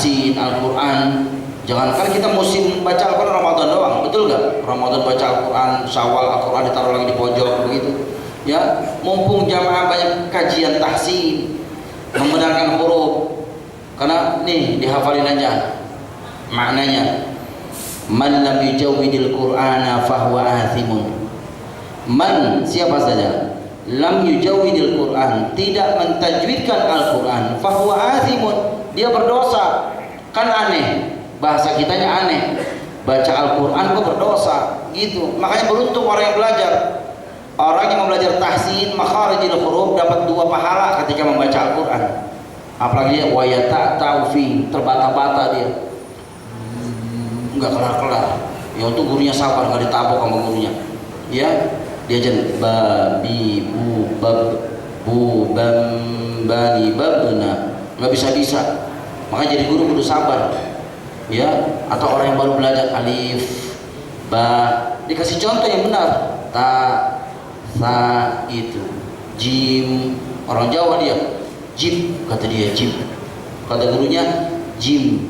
tahsin Al-Quran. Jangankan kita musim baca Al-Quran Ramadan doang, betul nggak? Ramadan baca Al-Quran, Syawal Al-Quran ditaruh lagi di pojok begitu. Ya, mumpung jamaah banyak kajian tahsin, membenarkan huruf. Karena nih dihafalin aja maknanya. Man lam yujawwidil Qur'ana fahuwa athimun. Man, siapa saja lam yujawwidil Qur'an, tidak mentajwidkan Al-Quran, fahuwa athimun, dia berdosa. Kan aneh, bahasa kitanya aneh, baca Al-Quran kok berdosa gitu. Makanya beruntung orang yang belajar. Orang yang belajar tahsin makharijil huruf dapat 2 pahala ketika membaca Al-Quran. Apalagi dia wayata taufi, terbata-bata dia, nggak kelar-kelar. Ya untuk gurunya sabar, nggak ditabok sama gurunya. Ya, dia jadi babi bu bab bu bam bani babna, nggak bisa. Makanya jadi guru kudu sabar. Ya, atau orang yang baru belajar alif ba, dikasih contoh yang benar. Ta sa itu jim, orang Jawa dia jim, kata dia jim, kata gurunya jim.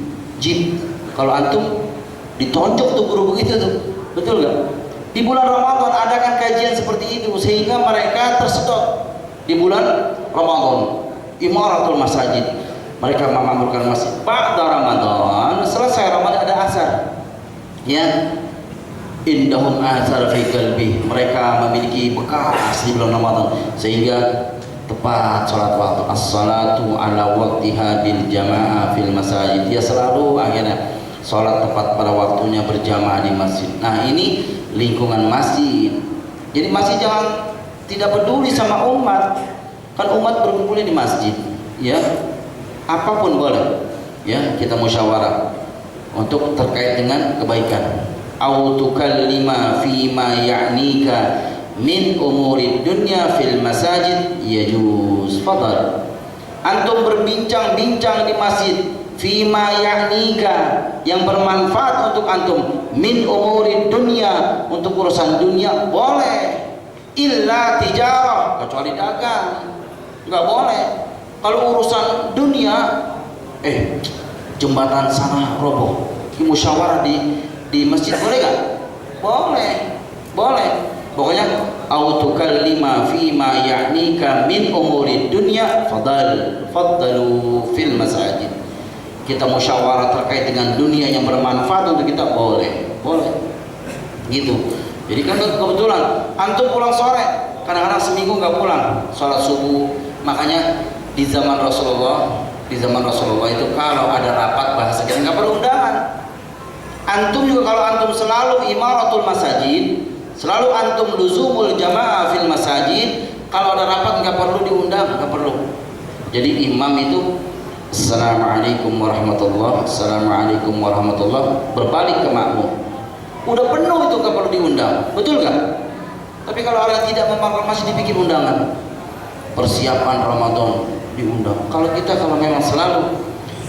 Kalau antum ditonjok tuh guru begitu tuh, betul nggak? Di bulan Ramadan adakan kajian seperti itu sehingga mereka tersedot di bulan Ramadan. Imaratul masajid, mereka memakmurkan masjid. Ba'da Ramadan, selesai Ramadan ada asar. Ya, indahum athar fi qalbi, mereka memiliki bekas di bulan Ramadan sehingga tepat sholat waktu. As-salatu ala waqtiha bil jamaah fil masajid, dia selalu akhirnya sholat tepat pada waktunya berjamaah di masjid. Nah, ini lingkungan masjid. Jadi masjid jangan tidak peduli sama umat. Kan umat berkumpulnya di masjid, ya. Apapun boleh. Ya, kita musyawarah untuk terkait dengan kebaikan. Au tukallima fi ma ya'nika min umuri dunya fil masajid yajuz. Fadal. Antum berbincang-bincang di masjid fima ya'nika, yang bermanfaat untuk antum, min umuri dunia, untuk urusan dunia boleh, illa tijarah, kecuali dagang nggak boleh. Kalau urusan dunia, jembatan sana roboh, musyawarah di masjid boleh nggak? Boleh. Pokoknya autukallima fima ya'nika min umuri dunya faddalu fil masajid. Kita musyawarah terkait dengan dunia yang bermanfaat untuk kita boleh gitu. Jadi kan kebetulan antum pulang sore, kadang-kadang seminggu nggak pulang sholat subuh. Makanya di zaman Rasulullah itu kalau ada rapat bahasa kita nggak perlu undangan. Antum juga kalau antum selalu imaratul masajid, selalu antum luzumul jamaah fil masajid, kalau ada rapat nggak perlu diundang, nggak perlu. Jadi imam itu Assalamualaikum warahmatullah, Assalamualaikum warahmatullah, berbalik ke makmum. Udah penuh itu, nggak perlu diundang, betul kan? Tapi kalau orang tidak memakmurkan masjid dibikin undangan. Persiapan Ramadan diundang. Kalau memang selalu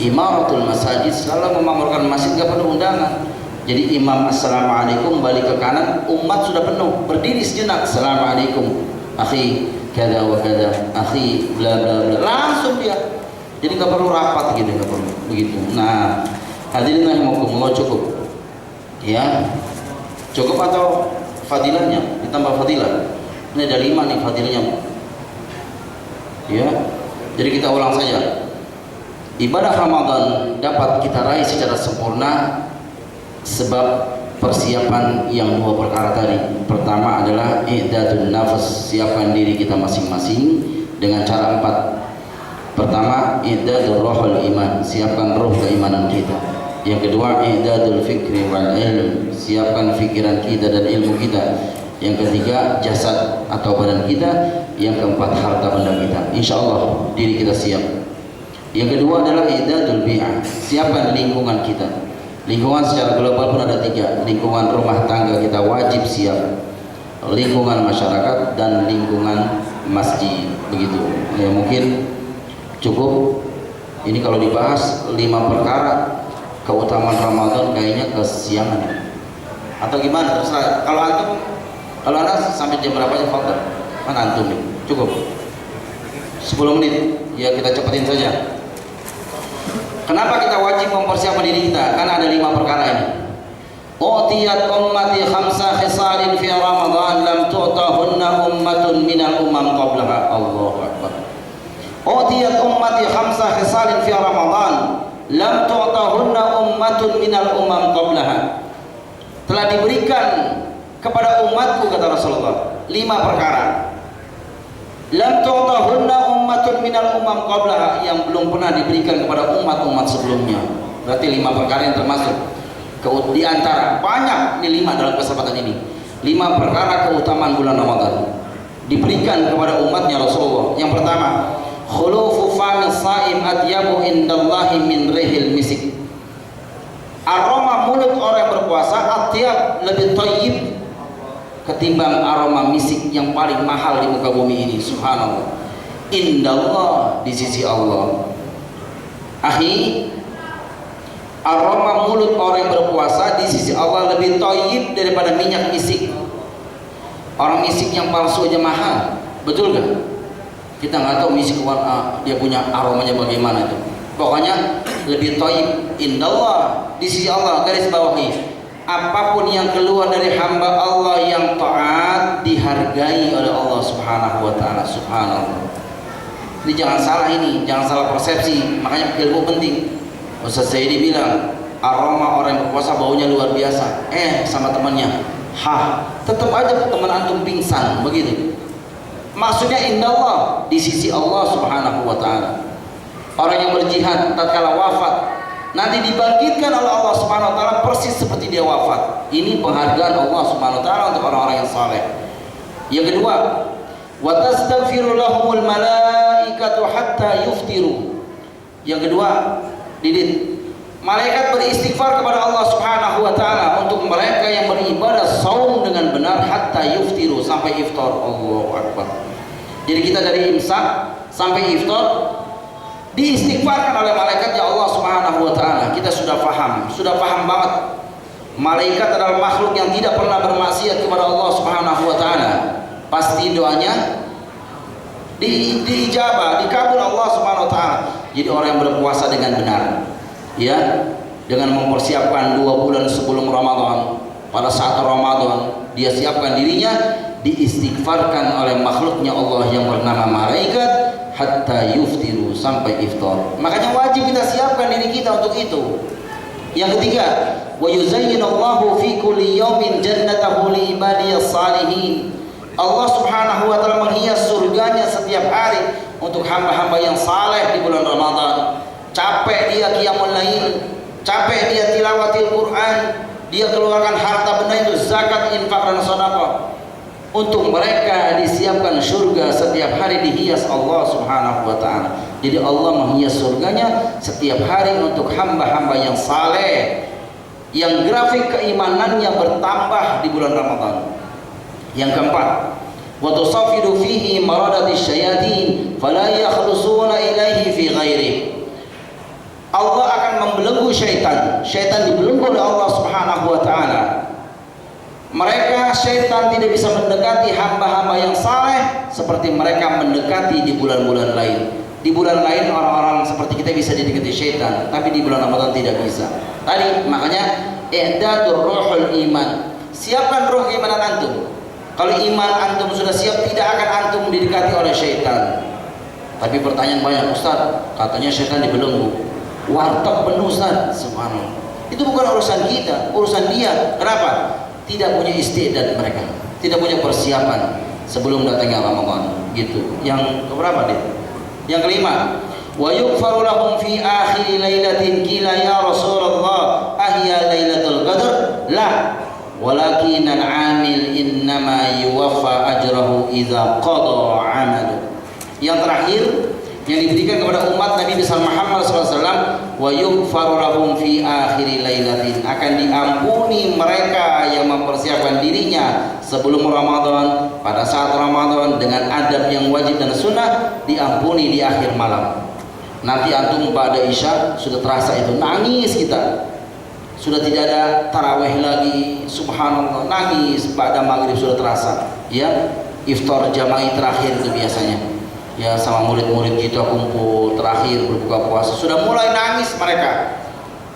imaratul masajid, selalu memakmurkan masjid, nggak perlu undangan. Jadi imam Assalamualaikum, balik ke kanan, umat sudah penuh, berdiri sejenak, Assalamualaikum akhi kada wa kada, akhi bla bla bla, langsung dia. Jadi nggak perlu rapat gitu, nggak perlu begitu. Nah, hadirin rahimakumullah, cukup ya, cukup atau fadilahnya ditambah fadilah? Ini ada 5 nih fadilahnya ya. Jadi kita ulang saja, ibadah Ramadan dapat kita raih secara sempurna sebab persiapan yang 2 perkara tadi. Pertama adalah i'dadun nafs, siapkan diri kita masing-masing dengan cara 4. Pertama, i'dadul ruhul iman, siapkan ruh keimanan kita. Yang kedua, i'dadul fikri wal ilm, siapkan pikiran kita dan ilmu kita. Yang ketiga, jasad atau badan kita. Yang keempat, harta benda kita. Insyaallah diri kita siap. Yang kedua adalah i'dadul bi'ah, siapkan lingkungan kita. Lingkungan secara global pun ada 3. Lingkungan rumah tangga kita wajib siap, lingkungan masyarakat, dan lingkungan masjid. Begitu ya, mungkin cukup ini kalau dibahas 5 perkara keutamaan Ramadan, kayaknya kesiangan atau gimana, terserah. Kalau anda sampai jam berapa aja fakta kan antum nih, cukup 10 menit ya, kita cepetin saja. Kenapa kita wajib mempersiapkan diri kita? Karena ada 5 perkara ini. Utiyat ummati khamsa khisalin fi Ramadan lam tu'tahunna ummatun minal umam qablaha. Allahu akbar. Utiyat ummati khamsa khisalin fi Ramadan lam tu'tahunna ummatun minal umam qablaha. Telah diberikan kepada umatku, kata Rasulullah, 5 perkara. Lam tu'tahunna ummatun minal umam qablaha, yang belum pernah diberikan kepada umat-umat sebelumnya. Berarti 5 perkara yang termasuk di antara banyak nih 5 dalam kesempatan ini. 5 perkara keutamaan bulan Ramadan diberikan kepada umatnya Rasulullah. Yang pertama, khulufu famis saim atyabu indallahi min rihil misik. Aroma mulut orang yang berpuasa atyab, lebih thayyib ketimbang aroma misik yang paling mahal di muka bumi ini. Subhanallah. Indallah, di sisi Allah. Akhi, aroma mulut orang yang berpuasa di sisi Allah lebih thayyib daripada minyak misik. Orang misik yang palsu aja mahal, betul gak? Kita nggak tahu misik dia punya aromanya bagaimana itu. Pokoknya lebih thayyib indallah, di sisi Allah. Garis bawahi, apapun yang keluar dari hamba Allah yang taat dihargai oleh Allah Subhanahu wa taala. Subhanallah. Ini jangan salah, ini jangan salah persepsi. Makanya ilmu penting. Ustaz Zaidi bilang aroma orang yang berpuasa baunya luar biasa. Sama temannya, tetap aja teman antum pingsan begitu. Maksudnya indallah, di sisi Allah Subhanahu wa taala. Orang yang berjihad tatkala wafat nanti dibangkitkan oleh Allah Subhanahu wa taala persis seperti dia wafat. Ini penghargaan Allah Subhanahu wa taala untuk orang-orang yang saleh. Yang kedua, wa tastaghfiru lahumul malaikatu hatta yuftiru. Yang kedua, Didit, malaikat beristighfar kepada Allah Subhanahu wa taala untuk mereka yang beribadah saum dengan benar hatta yuftiru, sampai iftar. Allahu akbar. Jadi kita dari imsak sampai iftar diistighfarkan oleh malaikat ya Allah Subhanahu wa taala. Kita sudah paham banget. Malaikat adalah makhluk yang tidak pernah bermaksiat kepada Allah Subhanahu wa taala. Pasti doanya diijabah, dikabul Allah Subhanahu wa taala. Jadi orang yang berpuasa dengan benar, ya, dengan mempersiapkan 2 bulan sebelum Ramadan, pada saat Ramadan dia siapkan dirinya, diistighfarkan oleh makhluknya Allah yang bernama malaikat hatta yuftiru, sampai iftar. Makanya wajib kita siapkan diri kita untuk itu. Yang ketiga, wa yuzayyinallahu fi kulli yawmin jannatahu li ibadiyas salihin. Allah Subhanahu wa taala menghias surganya setiap hari untuk hamba-hamba yang saleh di bulan Ramadan. Capek dia qiyamul lail, capek dia tilawatil Quran, dia keluarkan harta benda itu zakat, infak dan sedekah. Untuk mereka disiapkan surga setiap hari dihias Allah Subhanahu wa taala. Jadi Allah menghias surganya setiap hari untuk hamba-hamba yang saleh, yang grafik keimanannya bertambah di bulan Ramadan. Yang keempat, wa tusafidu fihi maradatish syayatin fala yakhlusuna ilaihi fi ghairi. Allah akan membelenggu syaitan. Syaitan dibelenggu oleh Allah Subhanahu wa taala. Mereka syaitan tidak bisa mendekati hamba-hamba yang saleh seperti mereka mendekati di bulan-bulan lain. Di bulan lain orang-orang seperti kita bisa didekati syaitan, tapi di bulan Ramadan tidak bisa. Tadi makanya i'dadur ruhul iman. Siapkan ruh keimanan antum. Kalau iman antum sudah siap, tidak akan antum didekati oleh syaitan. Tapi pertanyaan banyak, Ustaz, katanya syaitan dibelenggu. Warteg penuh, Ustaz. Subhanallah. Itu bukan urusan kita, urusan dia. Kenapa? Tidak punya istidad mereka, tidak punya persiapan sebelum datangnya Ramadan. Gitu. Yang keberapa deh? Yang kelima, wa yughfaru lahum fi akhir lailatin qila ya Rasulullah ahya lailatul qadar? La. Walakin al-amil innama yuwaffa ajrahu idza qada 'amalu. Yang terakhir yang diberikan kepada umat Nabi besar Muhammad SAW, wa yughfaru lahum fi akhir lailatin, akan diampuni mereka yang mempersiapkan dirinya sebelum Ramadan, pada saat Ramadan dengan adab yang wajib dan sunnah, diampuni di akhir malam. Nanti antum pada Isya sudah terasa itu, nangis kita. Sudah tidak ada tarawih lagi, subhanallah, nangis. Pada maghrib sudah terasa, ya, iftar jama'i terakhir itu biasanya. ya sama murid-murid kita kumpul terakhir berbuka puasa, sudah mulai nangis mereka.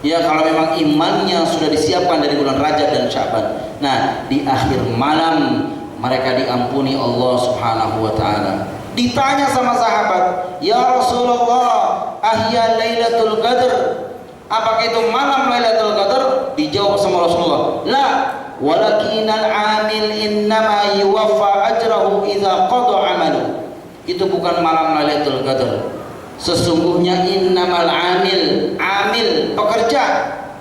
Ya kalau memang imannya sudah disiapkan dari bulan Rajab dan Sya'ban. Nah di akhir malam mereka diampuni Allah Subhanahu wa ta'ala. Ditanya sama sahabat, ya Rasulullah, ahya Lailatul Qadar, apakah itu malam Lailatul Qadar? Dijawab sama Rasulullah, la, walakinal amil innama yuwaffa ajrahu idza qada amalu. Itu bukan malam Lailatul Qadar. Sesungguhnya innamal amil, amil pekerja,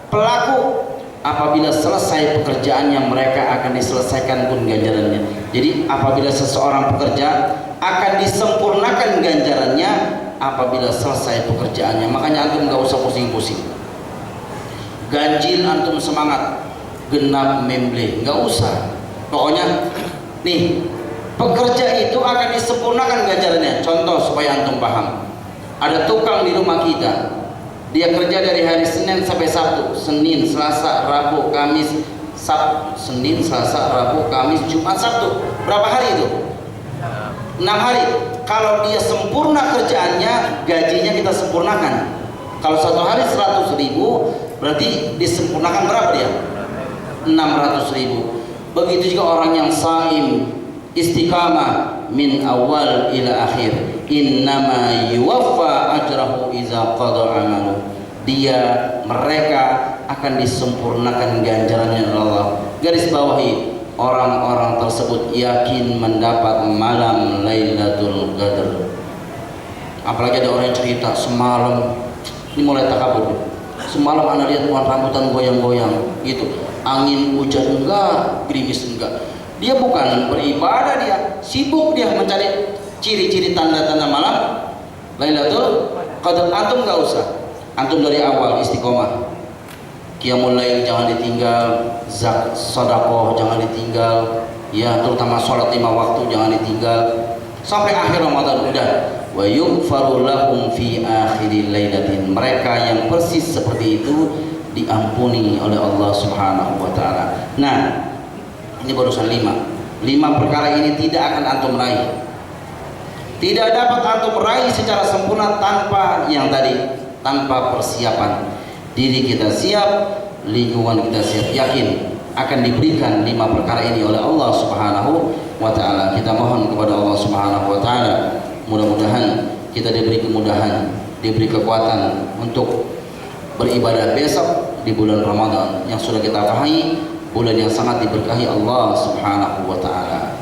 pelaku, apabila selesai pekerjaannya mereka akan diselesaikan pun ganjarannya. Jadi apabila seseorang pekerja akan disempurnakan ganjarannya apabila selesai pekerjaannya. Makanya antum nggak usah pusing-pusing. Ganjil antum semangat, genap memble, nggak usah. Pokoknya nih pekerja itu akan disempurnakan ganjarannya. Contoh supaya antum paham. Ada tukang di rumah kita, dia kerja dari hari Senin sampai Sabtu, Senin, Selasa, Rabu, Kamis, Sabtu, Senin, Selasa, Rabu, Kamis, Jumat, Sabtu. Berapa hari itu? 6 hari. Kalau dia sempurna kerjaannya, gajinya kita sempurnakan. Kalau satu hari 100.000, berarti disempurnakan berapa dia? 600.000. Begitu juga orang yang saim, istiqamah min awal ila akhir. Innama yuwaffa ajrahu iza qada amalu. Mereka akan disempurnakan ganjarannya oleh Allah. Garis bawahi, orang-orang tersebut yakin mendapat malam Lailatul Qadar. Apalagi ada orang yang cerita semalam, ini mulai takabur, semalam anak lihat pohon rambutan goyang-goyang gitu, angin hujan enggak, gerimis enggak. Dia bukan beribadah, dia sibuk, dia mencari ciri-ciri tanda-tanda malam Lailatul Qadar. Antum nggak usah, antum dari awal istiqomah, qiyamul lail jangan ditinggal, sedekah jangan ditinggal, ya terutama sholat 5 waktu jangan ditinggal sampai akhir Ramadan. Udah, wa yughfaru lahum fi akhiril lailatin. Mereka yang persis seperti itu diampuni oleh Allah Subhanahu wa taala. Nah, ini barusan 5 perkara ini tidak akan antum raih. Tidak dapat antum meraih secara sempurna tanpa yang tadi, tanpa persiapan. Diri kita siap, lingkungan kita siap, yakin akan diberikan 5 perkara ini oleh Allah Subhanahu wa taala. Kita mohon kepada Allah Subhanahu wa taala, mudah-mudahan kita diberi kemudahan, diberi kekuatan untuk beribadah besok di bulan Ramadan yang sudah kita pahami, bulan yang sangat diberkahi Allah Subhanahu wa taala.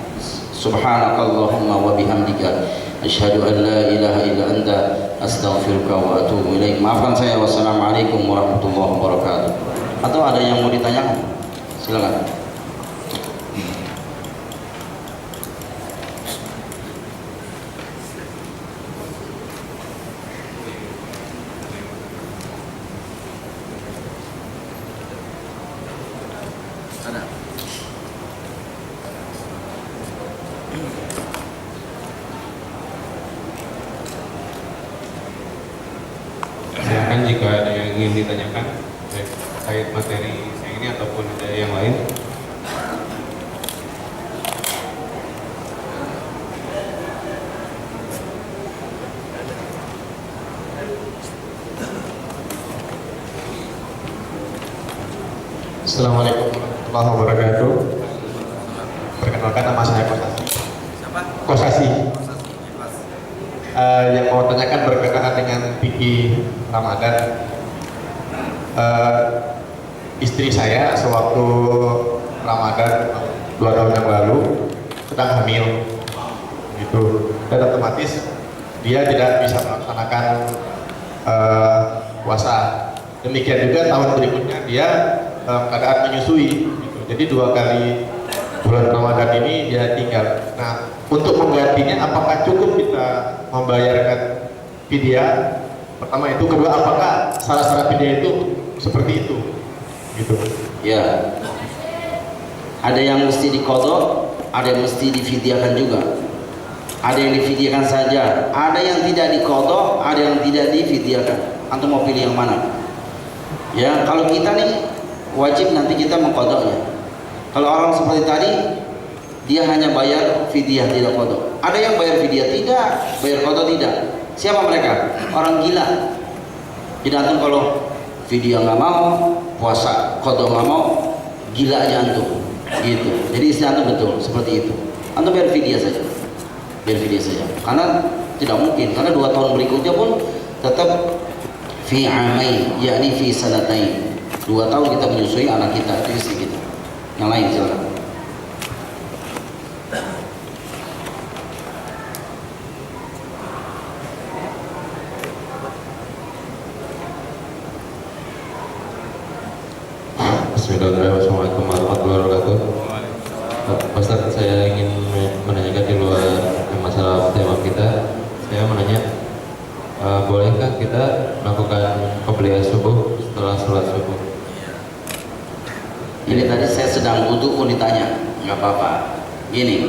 Subhanakallahumma wa bihamdika asyhadu an la ilaha illa anta astaghfiruka wa atubu ilaik. Maafkan saya. Wassalamualaikum warahmatullahi wabarakatuh. Atau ada yang mau ditanyakan? Silakan. Silakan jika ada yang ingin ditanyakan terkait materi saya ini ataupun ada yang lain. Assalamualaikum warahmatullahi wabarakatuh. Perkenalkan, nama saya Kosasi. Siapa? Kosasi. Yang mau tanyakan berkenaan dengan fikih Ramadan. Istri saya sewaktu Ramadan 2 tahun yang lalu sedang hamil, gitu, dan otomatis dia tidak bisa melaksanakan puasa. Demikian juga tahun berikutnya dia dalam keadaan menyusui, gitu. Jadi 2 kali bulan Ramadan ini dia tinggal. Nah, untuk menggantinya apakah cukup kita membayarkan fidyah? Pertama itu, kedua apakah syarat-syarat fidyah itu seperti itu, gitu. Ya, ada yang mesti diqadha, ada yang mesti difidyahkan juga. Ada yang difidyahkan saja, ada yang tidak diqadha, ada yang tidak difidyahkan. Antum mau pilih yang mana? Ya, kalau kita nih wajib nanti kita mengqadhanya. Kalau orang seperti tadi, dia hanya bayar fidyah, tidak qadha. Ada yang bayar fidyah tidak, bayar qada tidak. Siapa mereka? Orang gila. Jadi antum kalau fidyah nggak mau, puasa qada nggak mau, gila aja antum. Gitu. Jadi istilah antum betul seperti itu. Antum bayar fidyah saja. Bayar fidyah saja. Karena tidak mungkin, karena 2 tahun berikutnya pun tetap fi amain, yakni fi sanatain. 2 tahun kita menyusui anak kita, itu istri kita. Yang lain silakan. Bismillahirrahmanirrahim. Assalamualaikum warahmatullahi wabarakatuh. Pak Ustadz, saya ingin menanyakan di luar masalah tema kita. Saya menanya, bolehkah kita melakukan qobliyah subuh setelah sholat subuh? Ini tadi saya sedang wudhu pun ditanya, nggak apa-apa. Gini,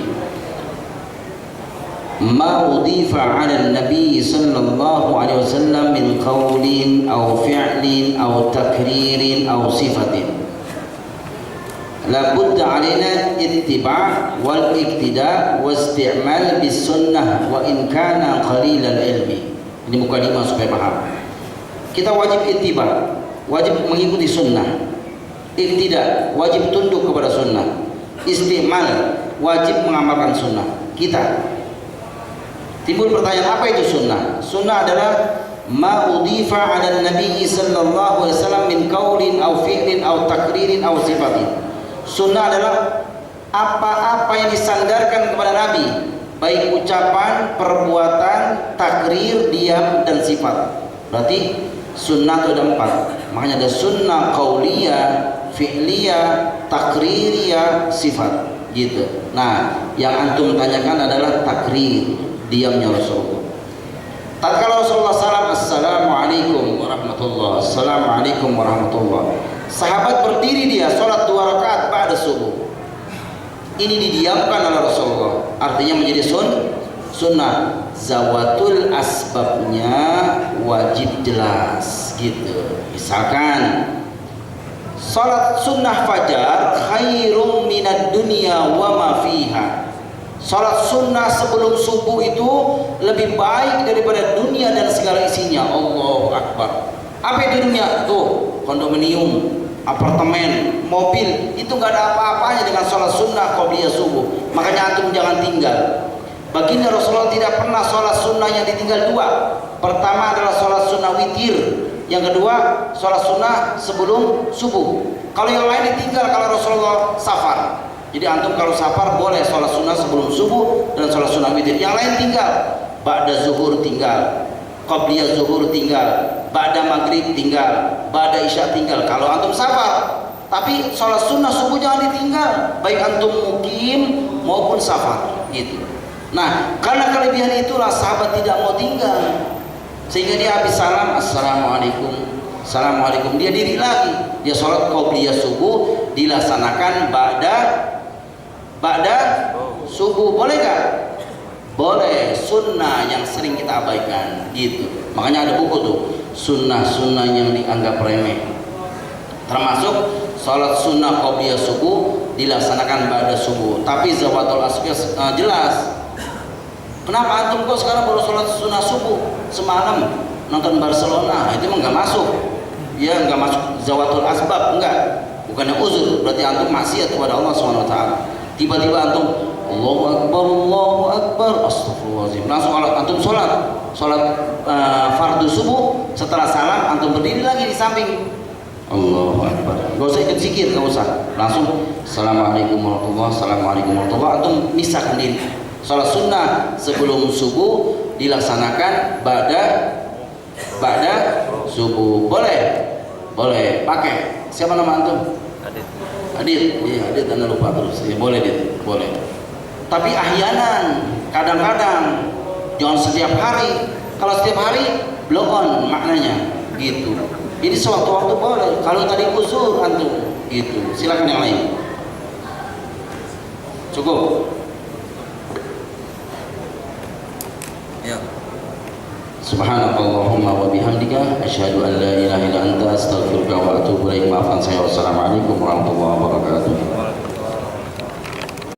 ma udifa 'ala Nabi sallallahu alaihi wasallam min qaulin aw fi'lin aw takririn aw sifatin, la budda 'alaina ittiba' wal iktida' wa isti'mal bis sunnah wa in kana qalilal ilmi. Ini mukadimah supaya paham. Kita wajib ittiba', wajib mengikuti sunnah. Iktida, wajib tunduk kepada sunnah. Istimal, wajib mengamalkan sunnah. Kita timbul pertanyaan, apa itu sunnah? Sunnah adalah ma udifa 'ala Nabi sallallahu alaihi wasallam min qaulin aw fi'lin aw takririn aw sifatin. Sunnah adalah apa-apa yang disandarkan kepada Nabi, baik ucapan, perbuatan, takrir, diam, dan sifat. Berarti sunnah itu ada 4. Makanya ada sunnah qauliyah, fi'liyah, takririyah, sifat, gitu. Nah, yang antum tanyakan adalah takrir, diamnya Rasulullah. Tatkala Rasulullah SAW, assalamualaikum warahmatullah, assalamualaikum warahmatullah, sahabat berdiri, dia sholat 2 rakaat ba'da subuh. Ini didiamkan oleh Rasulullah, artinya menjadi sunnah. Zawatul asbabnya wajib jelas, gitu. Misalkan salat sunnah fajar khairum minad dunya wa ma fiha. Salat sunnah sebelum subuh itu lebih baik daripada dunia dan segala isinya. Allahu Akbar. Apa itu dunia? Tuh, kondominium, apartemen, mobil, itu gak ada apa-apanya dengan salat sunnah qabliyah subuh. Makanya antum jangan tinggal. Baginda Rasulullah tidak pernah sholat sunnah yang ditinggal 2. Pertama adalah sholat sunnah witir, yang kedua sholat sunnah sebelum subuh. Kalau yang lain ditinggal kalau Rasulullah safar. Jadi antum kalau safar boleh sholat sunnah sebelum subuh dan sholat sunnah witir. Yang lain tinggal, ba'da zuhur tinggal, qabliyah zuhur tinggal, ba'da maghrib tinggal, ba'da isya tinggal kalau antum safar. Tapi sholat sunnah subuh jangan ditinggal, baik antum mukim maupun safar, gitu. Nah, karena kelebihan itulah sahabat tidak mau tinggal, sehingga dia habis salam, assalamualaikum, assalamualaikum, dia diri lagi, dia sholat qobliyah subuh dilaksanakan ba'da subuh. Boleh gak? Boleh. Sunnah yang sering kita abaikan, gitu. Makanya ada buku tuh, sunnah-sunnah yang dianggap remeh, termasuk sholat sunnah qobliyah subuh dilaksanakan ba'da subuh. Tapi zawatul asbab jelas. Kenapa antum kok sekarang baru sholat sunnah subuh? Semalam nonton Barcelona, itu emang nggak masuk. Ya nggak masuk zawatul asbab, enggak. Bukannya uzur, berarti antum maksiat kepada Allah SWT. Tiba-tiba antum Allahu Akbar, astagfirullahaladzim, langsung antum sholat fardu subuh. Setelah salam antum berdiri lagi di samping, Allahu Akbar. Gak usah ikut zikir, gak usah. Langsung assalamualaikum warahmatullahi, assalamualaikum warahmatullahi. Antum misahkan diri. Salat sunnah sebelum subuh dilaksanakan ba'da subuh. Boleh pakai. Siapa nama antum? Adit. Iya, Adit, Anda lupa terus. Ya, boleh, Adit. Boleh. Tapi ahyanan, kadang-kadang, jangan setiap hari. Kalau setiap hari blow on maknanya, gitu. Jadi sewaktu-waktu boleh. Kalau tadi uzur antum, gitu. Silakan yang lain. Cukup. Ya. Subhanakallahumma wa bihamdika asyhadu an la ilaha illa anta astaghfiruka wa atubu ilaik. Maafkan saya. Wassalamualaikum warahmatullahi wabarakatuh.